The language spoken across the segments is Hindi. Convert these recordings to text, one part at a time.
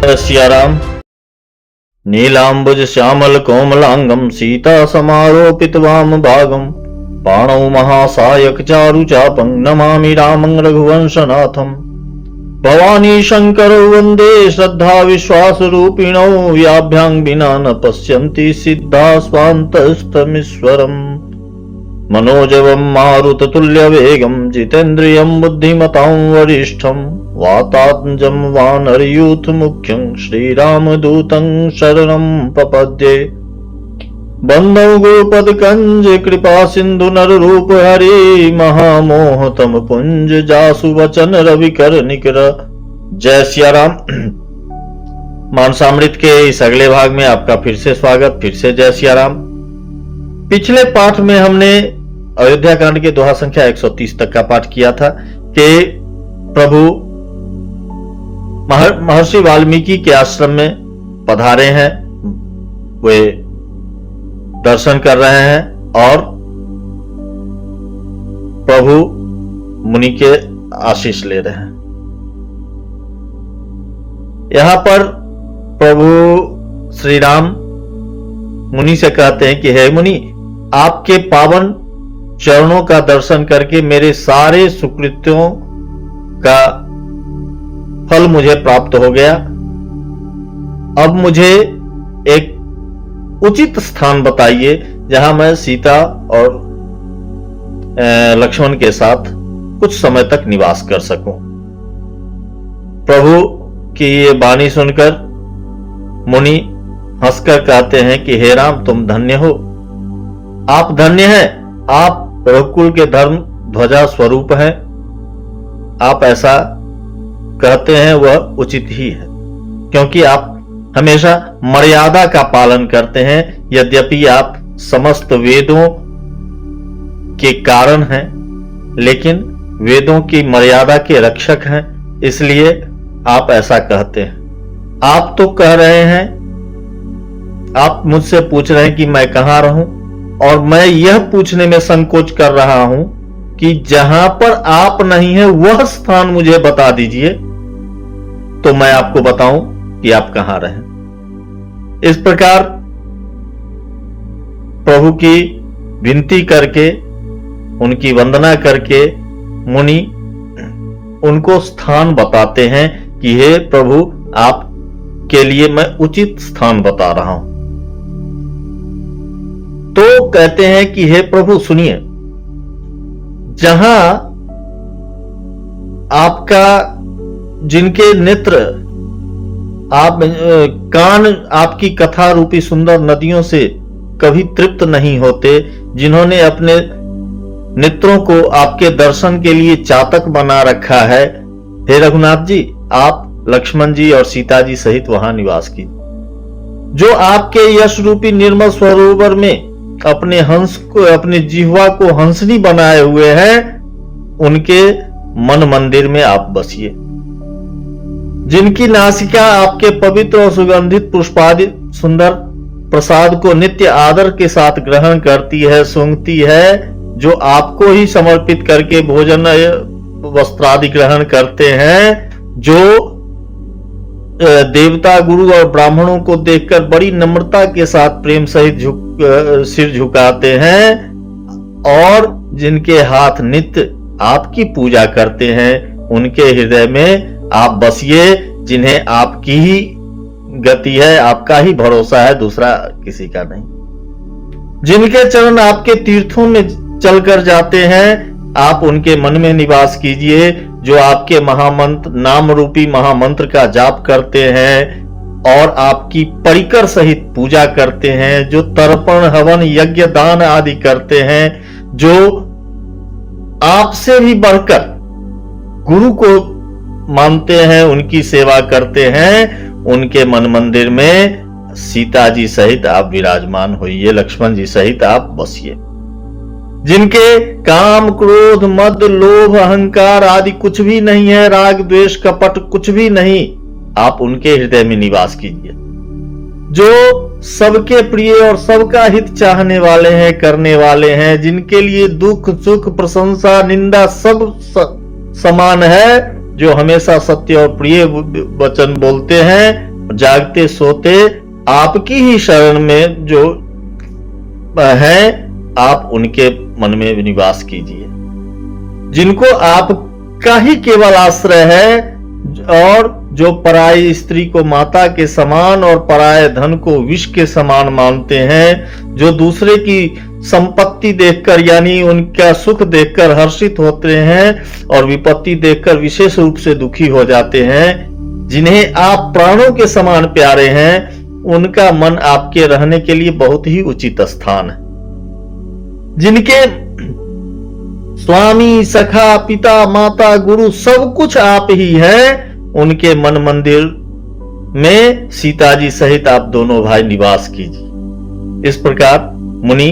सियाराम। नीलांबुज श्यामल कोमलांगम सीता समारोपित वाम भागम पाणौ महासायक चारु चापं नमामि रामं रघुवंशनाथम। भवानी शंकरो वंदे श्रद्धा विश्वास रूपिणौ व्याभ्यां विना न पश्यन्ति सिद्धा स्वान्तस्तमीश्वरम्। मनोजवं मारुततुल्य वेगं जितेन्द्रियं बुद्धिमतां वरिष्ठं वातात्मजं वानरयूथ मुख्यं श्रीरामदूतं शरणं प्रपद्ये। बंदौ गुरुपद कंज कृपा सिंधु नर रूप हरि महामोहतम पुंज जासु वचन रविकर निकर। जय सिया राम। मानसामृत के इस अगले भाग में आपका फिर से स्वागत, फिर से जय सिया राम। पिछले पाठ में हमने अयोध्या कांड के दोहा संख्या 130 तक का पाठ किया था कि प्रभु महर्षि वाल्मीकि के आश्रम में पधारे हैं, वे दर्शन कर रहे हैं और प्रभु मुनि के आशीष ले रहे हैं। यहां पर प्रभु श्री राम मुनि से कहते हैं कि हे मुनि, आपके पावन चरणों का दर्शन करके मेरे सारे सुकृत्यों का फल मुझे प्राप्त हो गया। अब मुझे एक उचित स्थान बताइए जहां मैं सीता और लक्ष्मण के साथ कुछ समय तक निवास कर सकूं। प्रभु की ये वाणी सुनकर मुनि हंसकर कहते हैं कि हे राम, तुम धन्य हो, आप धन्य हैं, आप रघुकुल के धर्म ध्वजा स्वरूप हैं। आप ऐसा कहते हैं वह उचित ही है, क्योंकि आप हमेशा मर्यादा का पालन करते हैं। यद्यपि आप समस्त वेदों के कारण हैं, लेकिन वेदों की मर्यादा के रक्षक हैं, इसलिए आप ऐसा कहते हैं। आप तो कह रहे हैं, आप मुझसे पूछ रहे हैं कि मैं कहां रहूं, और मैं यह पूछने में संकोच कर रहा हूं कि जहां पर आप नहीं है वह स्थान मुझे बता दीजिए, तो मैं आपको बताऊं कि आप कहां रहे। इस प्रकार प्रभु की विनती करके, उनकी वंदना करके मुनि उनको स्थान बताते हैं कि हे प्रभु, आप के लिए मैं उचित स्थान बता रहा हूं। तो कहते हैं कि हे प्रभु सुनिए, जहां आपका, जिनके नेत्र आप कान आपकी कथा रूपी सुंदर नदियों से कभी तृप्त नहीं होते, जिन्होंने अपने नेत्रों को आपके दर्शन के लिए चातक बना रखा है, हे रघुनाथ जी, आप लक्ष्मण जी और सीता जी सहित वहां निवास कीजिए। जो आपके यश रूपी निर्मल सरोवर में अपने हंस को, अपने जिह्वा को हंसनी बनाए हुए हैं, उनके मन मंदिर में आप बसिए। जिनकी नासिका आपके पवित्र और सुगंधित पुष्पादि सुंदर प्रसाद को नित्य आदर के साथ ग्रहण करती है, सूंघती है, जो आपको ही समर्पित करके भोजन वस्त्रादि ग्रहण करते हैं, जो देवता गुरु और ब्राह्मणों को देखकर बड़ी नम्रता के साथ प्रेम सहित सिर झुकाते हैं, और जिनके हाथ नित्य आपकी पूजा करते हैं, उनके हृदय में आप बसिए, जिन्हें आपकी ही गति है, आपका ही भरोसा है, दूसरा किसी का नहीं। जिनके चरण आपके तीर्थों में चलकर जाते हैं, आप उनके मन में निवास कीजिए। जो आपके महामंत्र, नाम रूपी महामंत्र का जाप करते हैं और आपकी परिकर सहित पूजा करते हैं, जो तर्पण हवन यज्ञ दान आदि करते हैं, जो आपसे भी बढ़कर गुरु को मानते हैं, उनकी सेवा करते हैं, उनके मन मंदिर में सीता जी सहित आप विराजमान होइए, लक्ष्मण जी सहित आप बसिए। जिनके काम क्रोध मद लोभ अहंकार आदि कुछ भी नहीं है, राग द्वेष कपट कुछ भी नहीं, आप उनके हृदय में निवास कीजिए। जो सबके प्रिय और सबका हित चाहने वाले हैं, करने वाले हैं, जिनके लिए दुख सुख प्रशंसा निंदा सब समान है, जो हमेशा सत्य और प्रिय वचन बोलते हैं, जागते सोते आपकी ही शरण में जो हैं, आप उनके मन में निवास कीजिए। जिनको आपका ही केवल आश्रय है और जो पराई स्त्री को माता के समान और पराये धन को विष के समान मानते हैं, जो दूसरे की संपत्ति देखकर यानी उनका सुख देखकर हर्षित होते हैं और विपत्ति देखकर विशेष रूप से दुखी हो जाते हैं, जिन्हें आप प्राणों के समान प्यारे हैं, उनका मन आपके रहने के लिए बहुत ही उचित स्थान है। जिनके स्वामी, सखा, पिता, माता, गुरु सब कुछ आप ही हैं, उनके मन मंदिर में सीता जी सहित आप दोनों भाई निवास कीजिए। इस प्रकार मुनि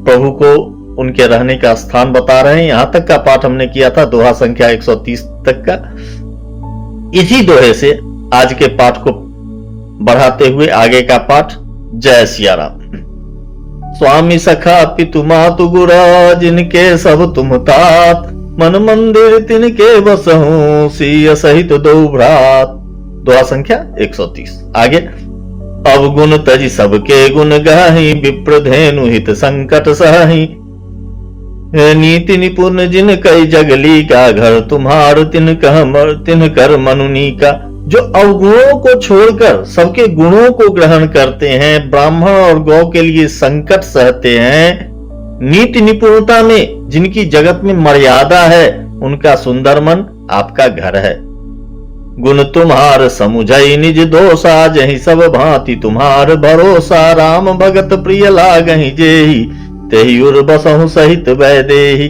प्रभु को उनके रहने का स्थान बता रहे हैं। यहां तक का पाठ हमने किया था, दोहा संख्या 130 तक का। इसी दोहे से आज के पाठ को बढ़ाते हुए आगे का पाठ। जय सिया राम। स्वामी, सखा, पितु, मातु, गुरा, जिनके सब तुम तात, मन मंदिर तिनके बसहूं, सिय सहित दो भ्रात। दोहा संख्या 130। आगे। अवगुण तज सबके गुण गाही, विप्र धेनु हित संकट सही, नीति निपुण जिन कई जगली का, घर तुम्हार तिन कर मनुनी का। जो अवगुणों को छोड़कर सबके गुणों को ग्रहण करते हैं, ब्राह्मण और गौ के लिए संकट सहते हैं, नीति निपुणता में जिनकी जगत में मर्यादा है, उनका सुंदर मन आपका घर है। गुण तुम्हार समुझई निज दोषा, जहि सब भांति तुम्हार भरोसा, राम भगत प्रिय लागहि जेहि, तेहि उर बसहु सहित वैदेहि।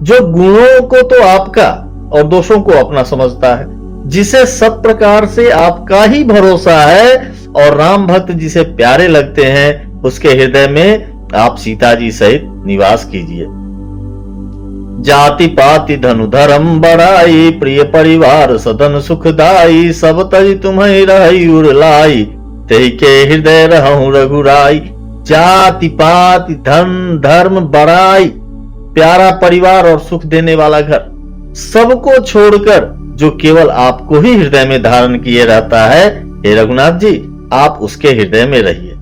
जो गुणों को तो आपका और दोषों को अपना समझता है, जिसे सब प्रकार से आपका ही भरोसा है और राम भक्त जिसे प्यारे लगते हैं, उसके हृदय में आप सीता जी सहित निवास कीजिए। जाति पाति धनु धर्म बड़ाई, प्रिय परिवार सदन सुखदाई, सब तज तुम्हें रही उर लाई, तेहि के हृदय रहूं रघुराई। जाति पाति धन धर्म बड़ाई, प्यारा परिवार और सुख देने वाला घर, सबको छोड़कर जो केवल आपको ही हृदय में धारण किए रहता है, हे रघुनाथ जी, आप उसके हृदय में रहिए।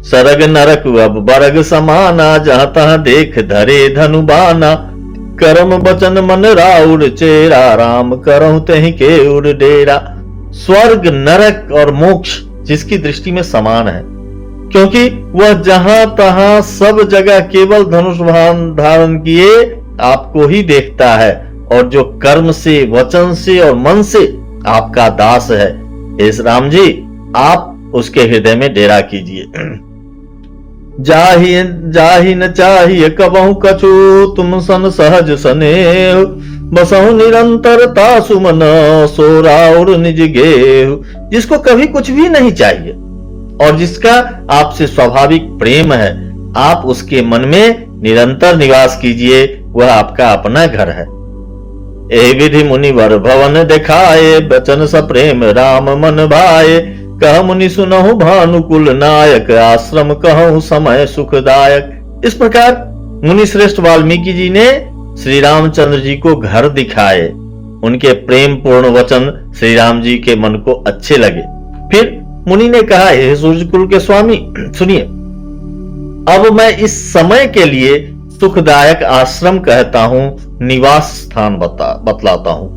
सरग नरक अब बरग समाना, जहां तहां देख धरे धनुबाना, कर्म बचन मन राउर चेरा, राम करहु तेहि के उर डेरा। स्वर्ग, नरक और मोक्ष जिसकी दृष्टि में समान है, क्योंकि वह जहां तहां सब जगह केवल धनुष बाण धारण किए आपको ही देखता है, और जो कर्म से, वचन से और मन से आपका दास है, इस राम जी आप उसके हृदय में डेरा कीजिए। जाहि न चाहिए कबहु कछु, तुम सन सहज स्नेह, बसहु निरंतरता सुमन, सो राउर निज गेहु। जिसको कभी कुछ भी नहीं चाहिए और जिसका आपसे स्वाभाविक प्रेम है, आप उसके मन में निरंतर निवास कीजिए, वह आपका अपना घर है। ए विधि मुनि वर भवन दिखाए, बचन सप्रेम राम मन भाए, कह मुनि सुनहु भानुकुल नायक, आश्रम कहूं समय सुखदायक। इस प्रकार मुनि श्रेष्ठ वाल्मीकि जी ने श्री रामचंद्र जी को घर दिखाए। उनके प्रेम पूर्ण वचन श्री राम जी के मन को अच्छे लगे। फिर मुनि ने कहा, हे सूर्यकुल के स्वामी सुनिए, अब मैं इस समय के लिए सुखदायक आश्रम कहता हूं, निवास स्थान बतलाता हूं।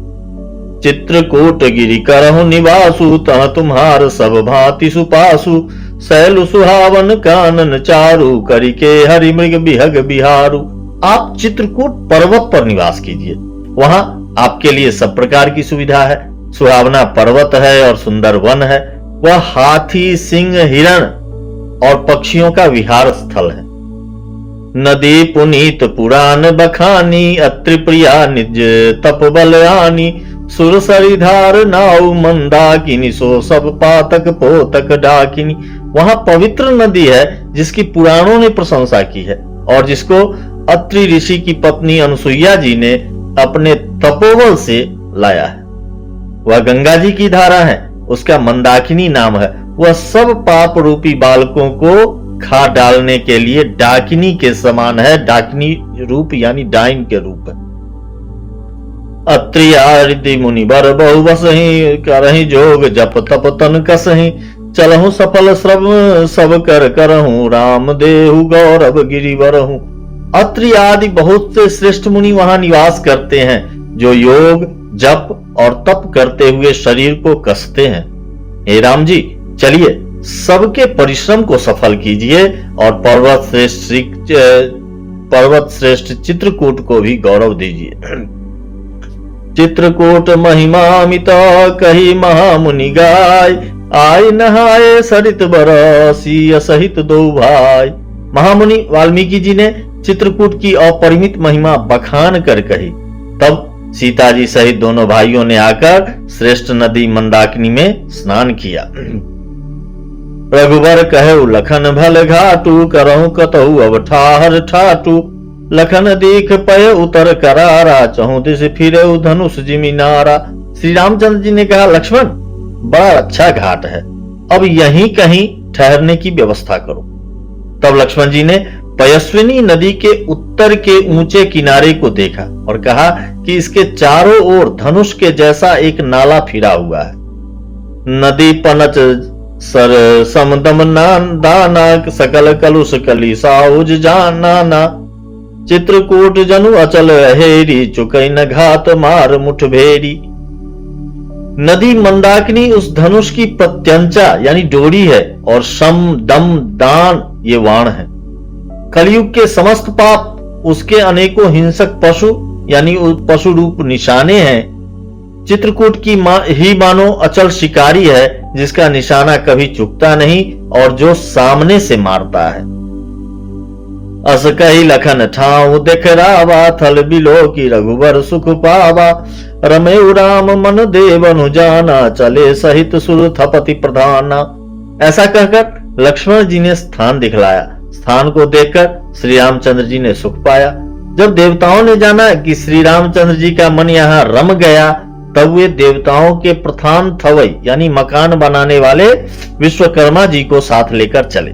चित्रकूट गिरि करहु निवासु, तह तुम्हार सब भांति सुपासु, शैल सुहावन कानन चारु, करिके हरि मृग बिहग बिहारु। आप चित्रकूट पर्वत पर निवास कीजिए, वहां आपके लिए सब प्रकार की सुविधा है। सुहावना पर्वत है और सुंदर वन है। वह हाथी, सिंह, हिरण और पक्षियों का विहार स्थल है। नदी पुनीत पुराण बखानी, अत्रि प्रिया निज तप बलयानी, सुर सरिधार नाउ मंदाकिनी, सो सब पातक पोतक डाकिनी। वहां पवित्र नदी है जिसकी पुराणों ने प्रशंसा की है और जिसको अत्रि ऋषि की पत्नी अनुसुईया जी ने अपने तपोबल से लाया है। वह गंगा जी की धारा है, उसका मंदाकिनी नाम है। वह सब पाप रूपी बालकों को खा डालने के लिए डाकिनी के समान है। डाकिनी रूप यानी डाइन के रूप है। अत्रि आदि मुनि बर बहु बसहि, करहि जोग जप तप तन कसहि, चलहु सफल श्रम सब कर करहूं, राम देहु गौरव गिरि बरहूं। अत्रि आदि बहुत से श्रेष्ठ मुनि वहां निवास करते हैं, जो योग जप और तप करते हुए शरीर को कसते हैं। हे राम जी, चलिए सबके परिश्रम को सफल कीजिए और पर्वत श्रेष्ठ चित्रकूट को भी गौरव दीजिए। चित्रकूट महिमामित कही महामुनि गाय, आय नहाए सरित बरसी सहित दो भाई। महामुनि वाल्मीकि जी ने चित्रकूट की अपरिमित महिमा बखान कर कही। तब सीता जी सहित दोनों भाइयों ने आकर श्रेष्ठ नदी मंदाकिनी में स्नान किया। रघुबर कहे लखन भल घाटू, करहु कतहु अब ठाहर ठाटू, लखन देख पय उतर करारा, चहु दिस फिरे धनुष जिमिनारा। श्री रामचंद्र जी ने कहा, लक्ष्मण बड़ा अच्छा घाट है, अब यहीं कहीं ठहरने की व्यवस्था करो। तब लक्ष्मण जी ने पयस्विनी नदी के उत्तर के ऊंचे किनारे को देखा और कहा कि इसके चारों ओर धनुष के जैसा एक नाला फिरा हुआ है। नदी पनच सर समदम दाना, सकल कलुष कली साउज जाना, चित्रकूट जनु अचल हेरी, चुकई न घात मार मुठ भेरी। नदी मंदाकिनी उस धनुष की प्रत्यंचा यानी डोरी है और सम दम दान ये वाण है। कलयुग के समस्त पाप उसके अनेकों हिंसक पशु यानी पशु रूप निशाने हैं। चित्रकूट की ही मानो अचल शिकारी है, जिसका निशाना कभी चुकता नहीं और जो सामने से मारता है। अस कही लखन ठाऊ देख रावा, थल बिलो की रघुबर सुख पावा, रमेउ राम मन देवनु जाना, चले सहित सुर थपति प्रधाना। ऐसा कहकर लक्ष्मण जी ने स्थान दिखलाया। स्थान को देखकर श्री रामचंद्र जी ने सुख पाया। जब देवताओं ने जाना कि श्री रामचंद्र जी का मन यहाँ रम गया, तब वे देवताओं के प्रधान थवई यानी मकान बनाने वाले विश्वकर्मा जी को साथ लेकर चले।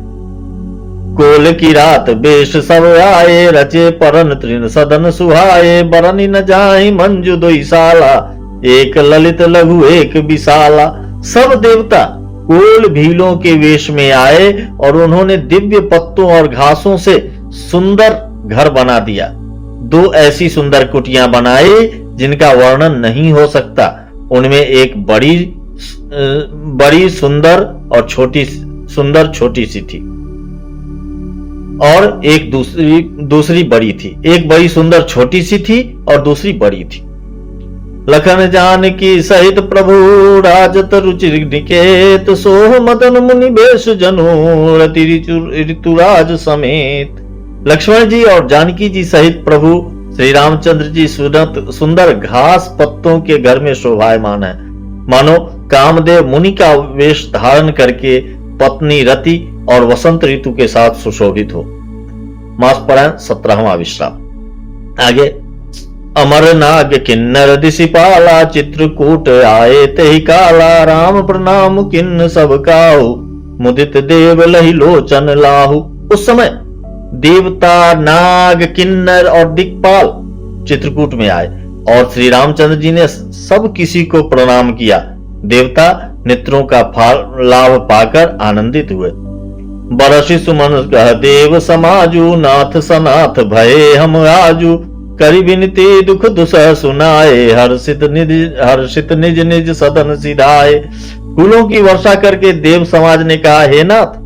कोल की रात बेश सब आए, रचे परन तृण सदन सुहाए, बरनी न जाहि मंजू दोई साला, एक ललित लघु एक विशाला। सब देवता कोल भीलों के वेश में आए और उन्होंने दिव्य पत्तों और घासों से सुंदर घर बना दिया। दो ऐसी सुंदर कुटियां बनाई जिनका वर्णन नहीं हो सकता। उनमें एक बड़ी सुंदर और छोटी सी थी और एक दूसरी बड़ी थी। एक बड़ी सुंदर छोटी सी थी और दूसरी बड़ी थी। लखन जानकी सहित प्रभु, राजत रुचि निकेत, सोह मदन मुनि बेश जनु, रति ऋतुराज समेत। लक्ष्मण जी और जानकी जी सहित प्रभु श्री रामचंद्र जी सुंदर घास पत्तों के घर में शोभायमान है, मानो कामदेव मुनि का वेश धारण करके पत्नी रति और वसंत ऋतु के साथ सुशोभित हो। मास पारायण 17वां विश्राम। आगे अमर नाग किन्नर दिशिपाला, चित्रकूट आए तेहि काला, राम प्रणाम किन्न सब काहू, मुदित देव लहि लोचन लाहू। उस समय देवता नाग किन्नर और दिक्पाल चित्रकूट में आए और श्री रामचंद्र जी ने सब किसी को प्रणाम किया। देवता नेत्रों का लाभ पाकर आनंदित हुए। बरसी सुमन कह देव समाजू, नाथ सनाथ भये हम आजू, करी विनती दुख दुसह सुनाए, हर्षित निज निज सदन सिधाए। फूलों की वर्षा करके देव समाज ने कहा, हे नाथ,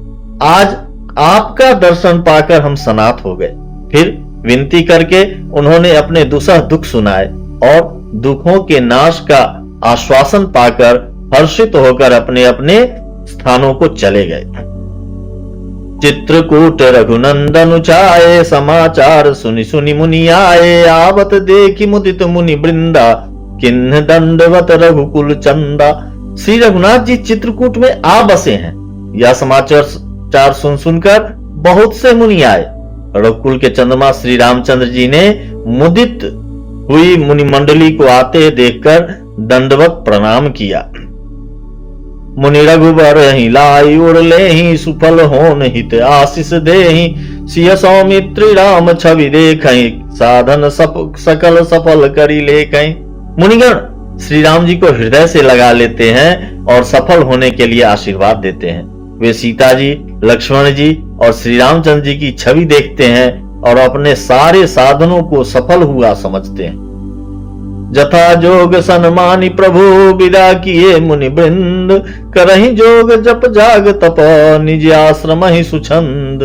आज आपका दर्शन पाकर हम सनाथ हो गए। फिर विनती करके उन्होंने अपने दुसह दुख सुनाए और दुखों के नाश का आश्वासन पाकर हर्षित होकर अपने अपने स्थानों को चले गए। चित्रकूट रघुनंदन उचाए, समाचार सुनि सुनि मुनि आए, आवत देखी मुदित मुनि वृंदा, किन्ह दंडवत रघुकुल चंदा। श्री रघुनाथ जी चित्रकूट में आ बसे हैं। यह समाचार सुनकर बहुत से मुनि आए। रघुकुल के चंद्रमा श्री रामचंद्र जी ने मुदित हुई मुनि मंडली को आते देखकर दंडवत प्रणाम किया। मुनि रघुबर ही लाई उड़ ले ही, सुफल होन हित आशीष दे ही, सिय सौमित्री राम छवि देखहि, साधन सकल सफल करी ले कहीं। मुनिगण श्री राम जी को हृदय से लगा लेते हैं और सफल होने के लिए आशीर्वाद देते हैं। वे सीता जी, लक्ष्मण जी और श्री रामचंद्र जी की छवि देखते हैं और अपने सारे साधनों को सफल हुआ समझते हैं। जथा जोग सन्मानी प्रभु विदा किए मुनि वृंद, करहि जोग जप जाग तप निज आश्रम ही सुछंद।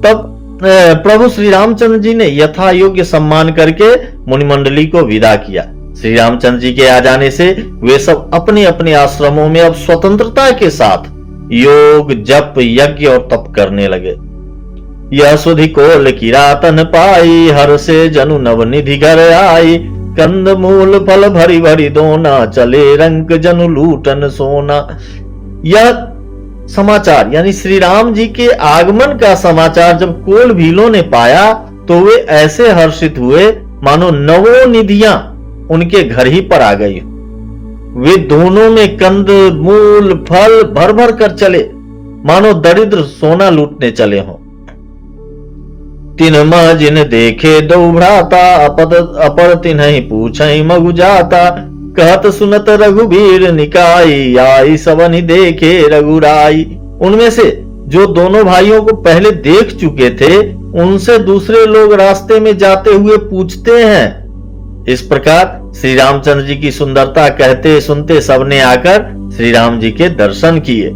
तब प्रभु श्री रामचंद्र जी ने यथा योग्य सम्मान करके मुनिमंडली को विदा किया। श्री रामचंद्र जी के आ जाने से वे सब अपने अपने आश्रमों में अब स्वतंत्रता के साथ योग, जप, यज्ञ और तप करने लगे। यह सुधि कोल किरातन पाई, हर से जनु नवनिधि घर आई। कंद मूल फल भरी भरी दोना, चले रंक जनु लूटन सोना। यह समाचार यानी श्री राम जी के आगमन का समाचार जब कोल भीलों ने पाया तो वे ऐसे हर्षित हुए मानो नवो निधियां उनके घर ही पर आ गई। वे दोनों में कंद मूल फल भर भर कर चले, मानो दरिद्र सोना लूटने चले हों। तिन जिन देखे दो भ्राता, अपर तिन्हि पूछहि मगु जाता। कहत सुनत रघुबीर निकाई, आई सबनि देखे रघुराई। उनमें से जो दोनों भाइयों को पहले देख चुके थे, उनसे दूसरे लोग रास्ते में जाते हुए पूछते हैं। इस प्रकार श्री रामचंद्र जी की सुंदरता कहते सुनते सबने आकर श्री राम जी के दर्शन किए।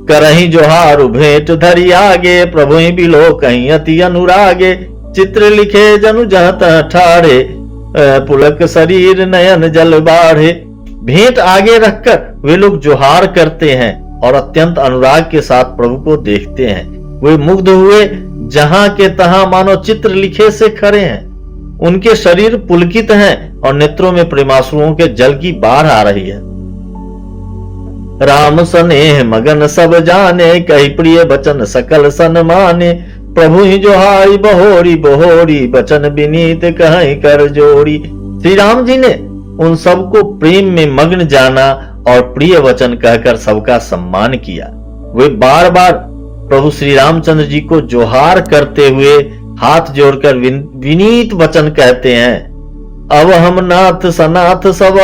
करहि जोहारु भेंट धरि आगे, प्रभु ही बिलो कहीं अति अनुरागे। चित्र लिखे जनु जहत ठाड़े, पुलक शरीर नयन जल बाढ़े। भेंट आगे रखकर वे लोग जोहार करते हैं और अत्यंत अनुराग के साथ प्रभु को देखते हैं। वे मुग्ध हुए जहां के तहां मानो चित्र लिखे से खड़े हैं। उनके शरीर पुलकित हैं और नेत्रों में प्रेमाश्रुओं के जल की बाढ़ आ रही है। राम स्नेह मगन सब जाने, कही प्रिय बचन सकल सन माने। प्रभु ही जोहारी बहोरी बहोरी, बचन विनीत कहीं कर जोड़ी। श्री राम जी ने उन सबको प्रेम में मग्न जाना और प्रिय वचन कहकर सबका सम्मान किया। वे बार बार प्रभु श्री रामचंद्र जी को जोहार करते हुए हाथ जोड़कर विनीत वचन कहते हैं। अब हम नाथ सनाथ सब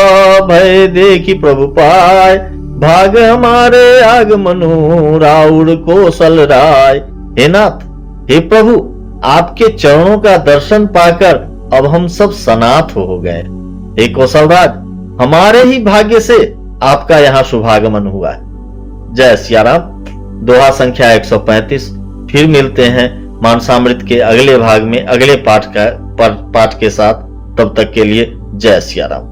भय देखी प्रभु पाए, भाग हमारे आगमनु राउर कौशल राय। हे नाथ, हे प्रभु, आपके चरणों का दर्शन पाकर अब हम सब सनाथ हो गए। हे कौशलराज, हमारे ही भाग्य से आपका यहाँ शुभागमन हुआ है। जय सिया राम। दोहा संख्या 135। फिर मिलते हैं मानसामृत के अगले भाग में अगले पाठ के साथ। तब तक के लिए जय सिया राम।